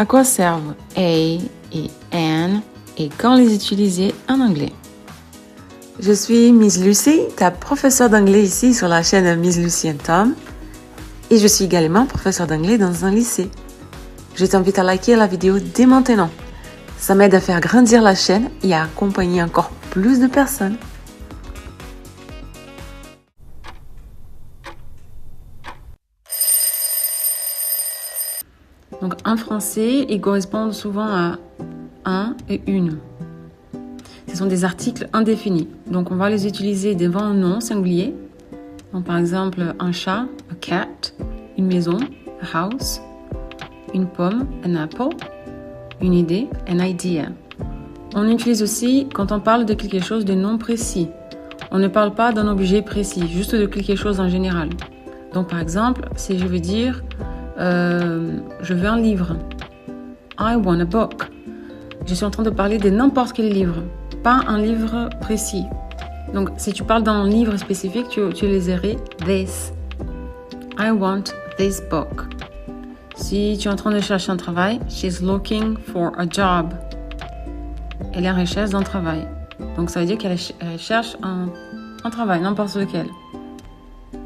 À quoi servent a et an et quand les utiliser en anglais? Je suis Miss Lucy, ta professeure d'anglais ici sur la chaîne Miss Lucy and Tom. Et je suis également professeure d'anglais dans un lycée. Je t'invite à liker la vidéo dès maintenant. Ça m'aide à faire grandir la chaîne et à accompagner encore plus de personnes. Donc en français, ils correspondent souvent à un et une. Ce sont des articles indéfinis. Donc on va les utiliser devant un nom singulier. Donc par exemple, un chat, a cat, une maison, a house, une pomme, an apple, une idée, an idea. On utilise aussi quand on parle de quelque chose de non précis. On ne parle pas d'un objet précis, juste de quelque chose en général. Donc par exemple, si je veux dire je veux un livre. I want a book. Je suis en train de parler de n'importe quel livre, pas un livre précis. Donc, si tu parles d'un livre spécifique, tu utiliserais this. I want this book. Si tu es en train de chercher un travail, she's looking for a job. Elle est en recherche d'un travail. Donc, ça veut dire qu'elle cherche un travail, n'importe lequel.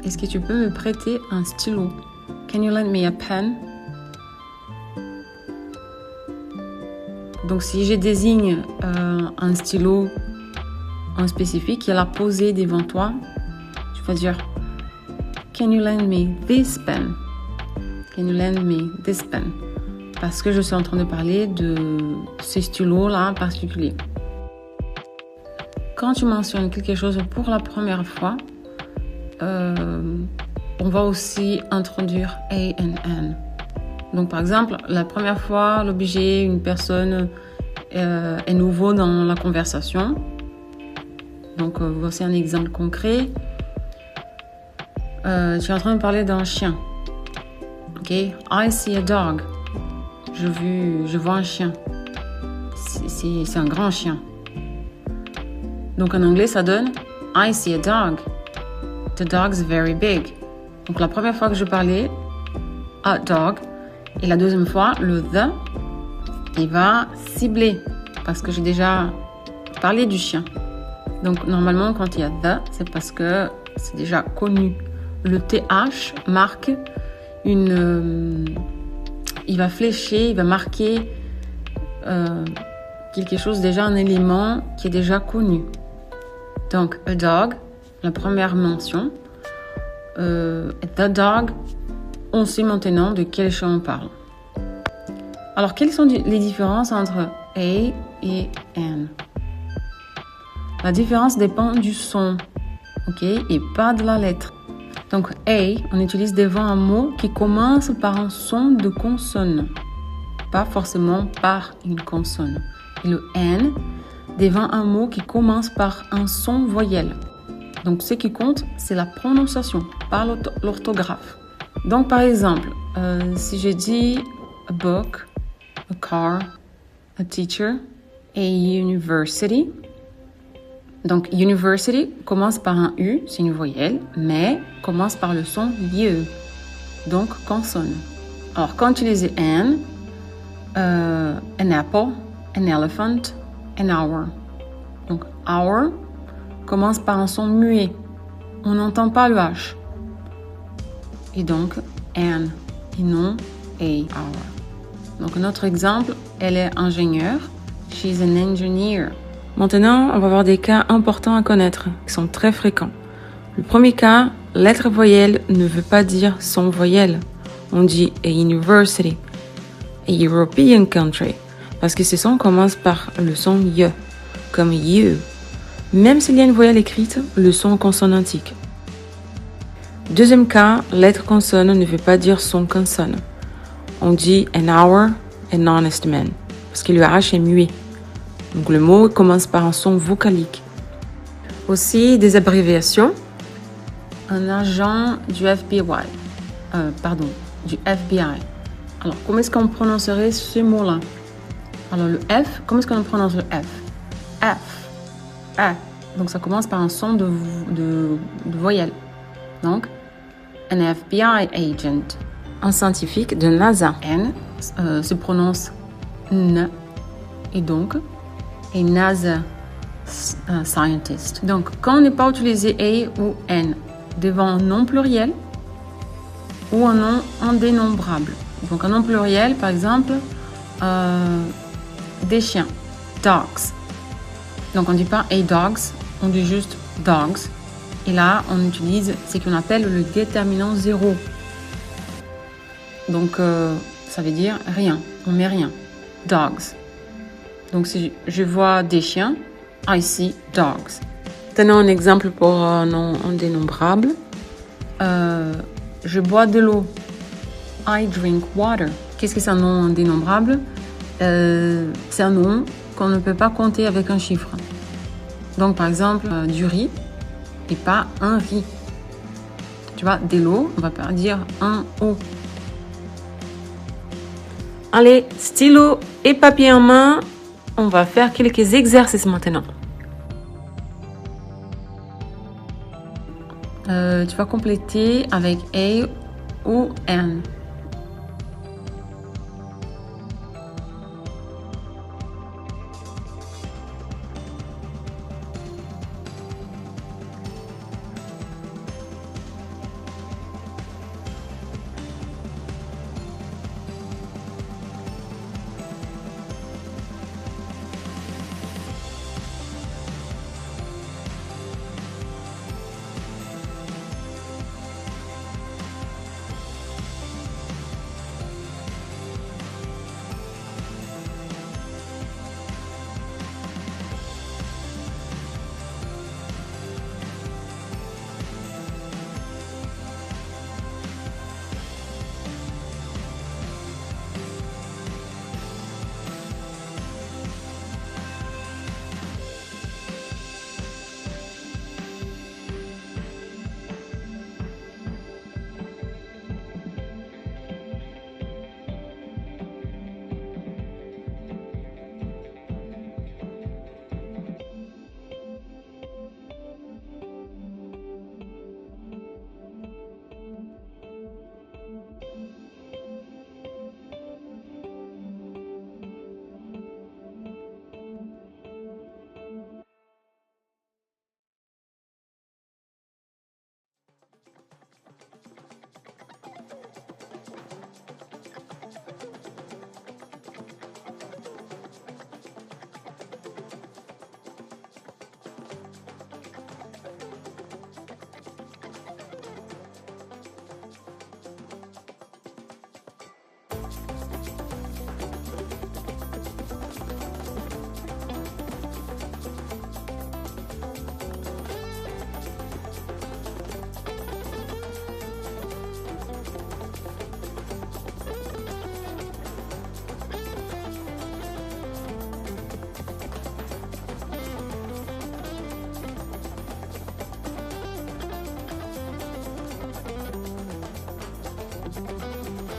Est-ce que tu peux me prêter un stylo? Can you lend me a pen? Donc, si je désigne un stylo en spécifique, elle a posé devant toi, tu vas dire Can you lend me this pen? Can you lend me this pen? Parce que je suis en train de parler de ce stylo-là en particulier. Quand tu mentionnes quelque chose pour la première fois, on va aussi introduire a and an. Donc, par exemple, la première fois, l'objet, une personne est nouveau dans la conversation. Donc, voici un exemple concret. Tu es en train de parler d'un chien. Ok, I see a dog. Je vois un chien. C'est un grand chien. Donc, en anglais, ça donne I see a dog. The dog's very big. Donc, la première fois que je parlais, a dog. Et la deuxième fois, le the, il va cibler. Parce que j'ai déjà parlé du chien. Donc, normalement, quand il y a the, c'est parce que c'est déjà connu. Le TH marque il va flécher, il va marquer quelque chose déjà, un élément qui est déjà connu. Donc, a dog, la première mention. The dog, on sait maintenant de quel chien on parle. Alors, quelles sont les différences entre a et an? La différence dépend du son, ok, et pas de la lettre. Donc, a, on utilise devant un mot qui commence par un son de consonne, pas forcément par une consonne. Et le n, devant un mot qui commence par un son voyelle. Donc, ce qui compte, c'est la prononciation, pas l'orthographe. Donc, par exemple, si je dis a book, a car, a teacher, a university. Donc, university commence par un U, c'est une voyelle, mais commence par le son U, donc consonne. Alors, quand tu utilises an apple, an elephant, an hour. Donc, hour commence par un son muet. On n'entend pas le H. Et donc, an, et non a, hour. Donc, notre exemple, elle est ingénieure. She's an engineer. Maintenant, on va voir des cas importants à connaître, qui sont très fréquents. Le premier cas, lettre voyelle ne veut pas dire son voyelle. On dit a university, a European country, parce que ce son commence par le son y, comme you. Même s'il y a une voyelle écrite, le son consonantique. Deuxième cas, lettre consonne ne veut pas dire son consonne. On dit an hour, an honest man, parce que le H est muet. Donc le mot commence par un son vocalique. Aussi des abréviations. Un agent du FBI. Du FBI. Alors, comment est-ce qu'on prononcerait ce mot-là? Alors le F, comment est-ce qu'on prononce le F? F. A. Donc ça commence par un son de voyelle. Donc, an FBI agent. un scientifique de NASA. N se prononce N et donc a NASA scientist. Donc, quand on n'est pas utilisé a ou n devant un nom pluriel ou un nom indénombrable. Donc, un nom pluriel, par exemple, des chiens, dogs. Donc, on ne dit pas a dogs, on dit juste dogs. Et là, on utilise ce qu'on appelle le déterminant zéro. Donc, ça veut dire rien, on met rien. Dogs. Donc, si je vois des chiens, I see dogs. Tenons un exemple pour un nom indénombrable. Je bois de l'eau. I drink water. Qu'est-ce que c'est un nom indénombrable? C'est un nom qu'on ne peut pas compter avec un chiffre. Donc, par exemple, du riz et pas un riz. Tu vois, de l'eau, on va pas dire un eau. Allez, stylo et papier en main, on va faire quelques exercices maintenant. Tu vas compléter avec a ou n.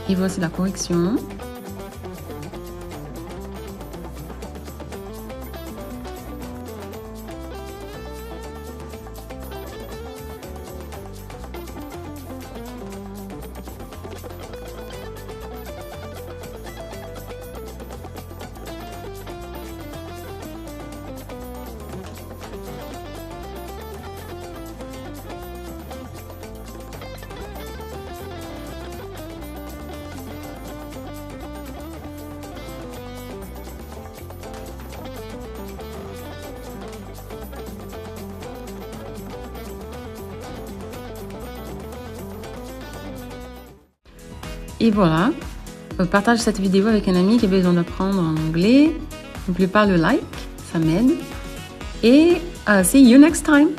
Et voici la correction. Et voilà, partage cette vidéo avec un ami qui a besoin d'apprendre en anglais. N'oublie pas le like, ça m'aide. Et see you next time!